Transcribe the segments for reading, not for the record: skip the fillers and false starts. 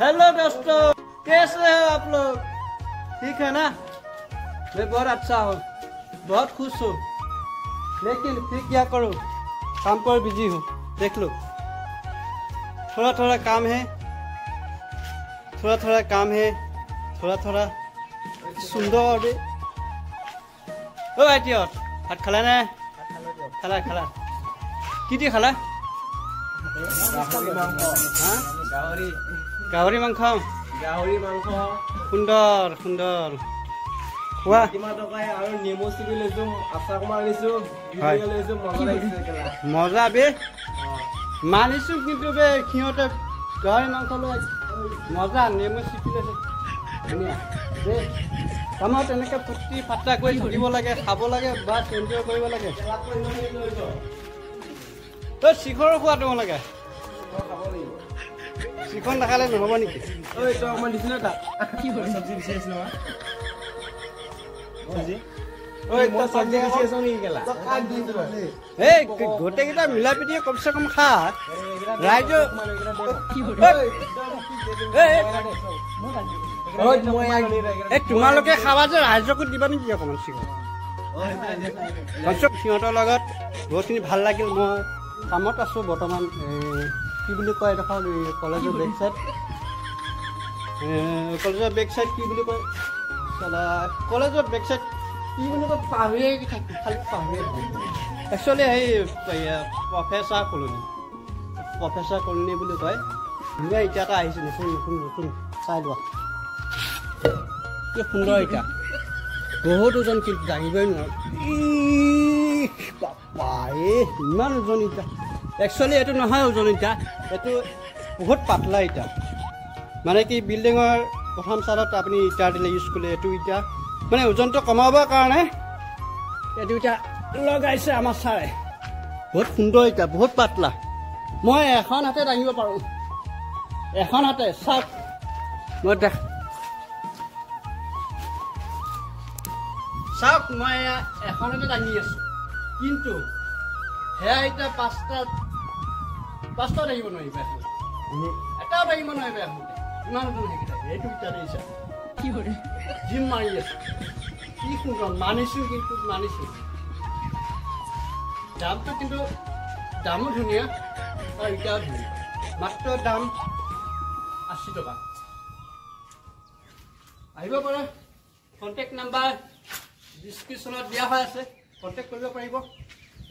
Hello दोस्तों, कैसे हो आप लोग? ठीक है ना? मैं बहुत अच्छा हूँ, बहुत खुश हूँ, लेकिन फिर क्या करूँ, काम पर बिजी हूँ। देख लो, थोड़ा थोड़ा काम है, थोड़ा थोड़ा सुंदर। ओ भाई भात खाला ना? खाला কি দিয়ে খালা? গাহৰি মাংস। সুন্দৰ সুন্দৰ খোৱা। আৰু নেমু চিপি লৈছো, আচাৰ অকমান আনিছো, লৈছো, মজা লাগিছে। মজা বে, মানিছো কিন্তু বে সিহঁতে গাহৰি মাংস লৈ মজা, নেমু চিপি লৈছে ধুনীয়া বে। কামত এনেকৈ ফুৰ্তি ফাৰ্তা কৰি থাকিব লাগে, খাব লাগে, বাছ এনজয় কৰিব লাগে। তই শিখৰৰ খোৱাটো লাগে, শিখৰ নাখালে নহ'ব নেকি? গোটেইকেইটা মিলা পিটিয়ে কমচে কম খা। ৰাইজ তোমালোকে খাবা যে ৰাইজকো দিবা নেকি অকণমান শিখৰ? সিহঁতৰ লগত বহুতখিনি ভাল লাগিল। মই কামত আছোঁ বৰ্তমান, কি বুলি কয় এডোখৰ কলেজৰ বেক চাইড, কি বুলি কয় কলেজৰ বেক চাইড কি বুলি কয় পাহৰিয়ে থাকি, খালি পাহৰিয়ে থাকি। একচুৱেলি সেই প্ৰফেচাৰ কলনী বুলি কয়। ধুনীয়া ইটা এটা আহিছে, নতুন চাই লোৱা, কি সুন্দৰ ইটা, বহুত ওজন কিন্তু দাঙিবই নোৱাৰো। ইমান ওজন ইটা, একচুৱেলি এইটো নহয় ওজন ইটা, এইটো বহুত পাতলা ইটা। মানে কি বিল্ডিঙৰ প্ৰথম চালত আপুনি ইটা দিলে ইউজ কৰিলে, এইটো ইটা মানে ওজনটো কমাবৰ কাৰণে এইটো ইটা লগাইছে আমাৰ ছাৰে। বহুত সুন্দৰ ইটা, বহুত পাতলা, মই এখন হাতে দাঙিব পাৰোঁ, এখন হাতে। চাওক মই চাওক, মই এখন হাতে দাঙি আছোঁ, কিন্তু সেয়া এতিয়া পাঁচটা দাঙিব নোৱাৰিব, এটাও দাঙিব নোৱাৰিব এখন। ইমান ওজন সেইকেইটা, এইটো ইটা দিছে কি কৰে, জিম মাৰি আছো। কি সুন্দৰ, মানিছোঁ কিন্তু মানিছোঁ। দামটো কিন্তু দামো ধুনীয়া আৰু ইটাও ধুনীয়া, মাত্ৰ দাম 80 টকা। আহিব পাৰে, কণ্টেক্ট নাম্বাৰ ডিছক্ৰিপশ্যনত দিয়া হৈ আছে, কণ্টেক্ট কৰিব পাৰিব।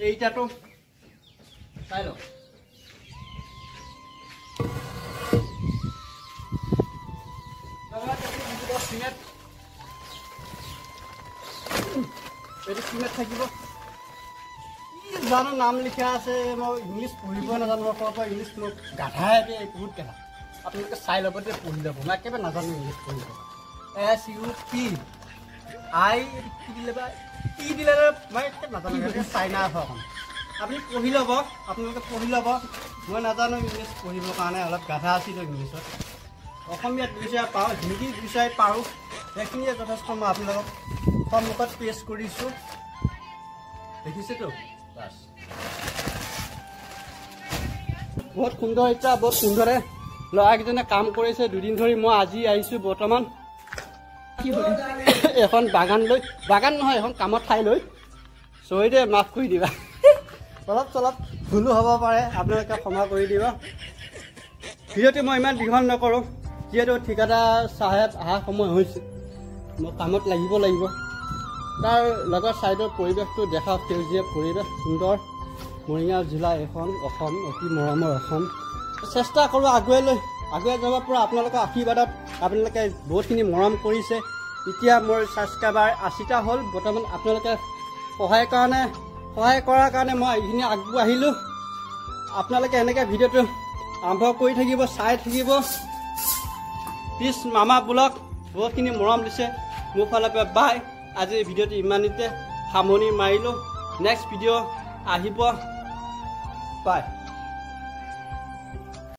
এই ইটাটো চাই লওক। চিমেণ্ট থাকিব, জানো নাম লিখা আছে, মই ইংলিছ পঢ়িব নাজানো, ইংলিছ মোক গাধাই বহুত গাধা। আপোনালোকে চাই ল'ব দে, পঢ়ি ল'ব, মই একেবাৰে নাজানো ইংলিছ পঢ়িব। SUP I কি দিলে বা কি দিলে মই নাজানো, চাইনা এখন আপুনি পঢ়ি ল'ব, আপোনালোকে পঢ়ি ল'ব। মই নাজানো ইংলিছ পঢ়িবৰ কাৰণে, অলপ গাধা আছিলোঁ ইংলিছত। অসমীয়াত দুই পাওঁ, হিন্দী দুই পাৰোঁ, সেইখিনিয়ে যথেষ্ট। মই আপোনালোকক সন্মুখত পেছ কৰিছোঁ, দেখিছেতো বাছ। বহুত সুন্দৰ ইটা, বহুত সুন্দৰে ল'ৰাকেইজনে কাম কৰিছে দুদিন ধৰি। মই আজি আহিছোঁ বৰ্তমান এখন বাগান লৈ, বাগান নহয় এখন কামৰ ঠাই লৈ। চৰিদে মাফ কৰি দিবা, অলপ চলপ ভুলো হ'ব পাৰে, আপোনালোকে ক্ষমা কৰি দিবা। ভিডিঅ'টো মই ইমান দীঘল নকৰোঁ, যিহেতু ঠিকাদাৰ চাহেব অহাৰ সময় হৈছে, মই কামত লাগিব। তাৰ লগত ছাইডৰ পৰিৱেশটো দেখাওক, সেউজীয়া পৰিৱেশ সুন্দৰ। মৰিগাঁও জিলা এখন অসম, অতি মৰমৰ অসম। চেষ্টা কৰোঁ আগুৱাই যাব পৰা। আপোনালোকৰ আশীৰ্বাদত আপোনালোকে বহুতখিনি মৰম কৰিছে। এতিয়া মোৰ ছাবস্ক্ৰাইবাৰ 80টা হ'ল বৰ্তমান। আপোনালোকে সহায় কৰাৰ কাৰণে মই এইখিনি আগবাঢ়িলোঁ। আপোনালোকে এনেকৈ ভিডিঅ'টো আৰম্ভ কৰি থাকিব, চাই থাকিব। প্লিজ মামা ব্লগ বহুতখিনি মৰম দিছে মোৰ ফালৰ পৰা। বাই, আজি ভিডিঅ'টো ইমানতে সামৰণি মাৰিলোঁ। নেক্সট ভিডিঅ' আহিব, বাই।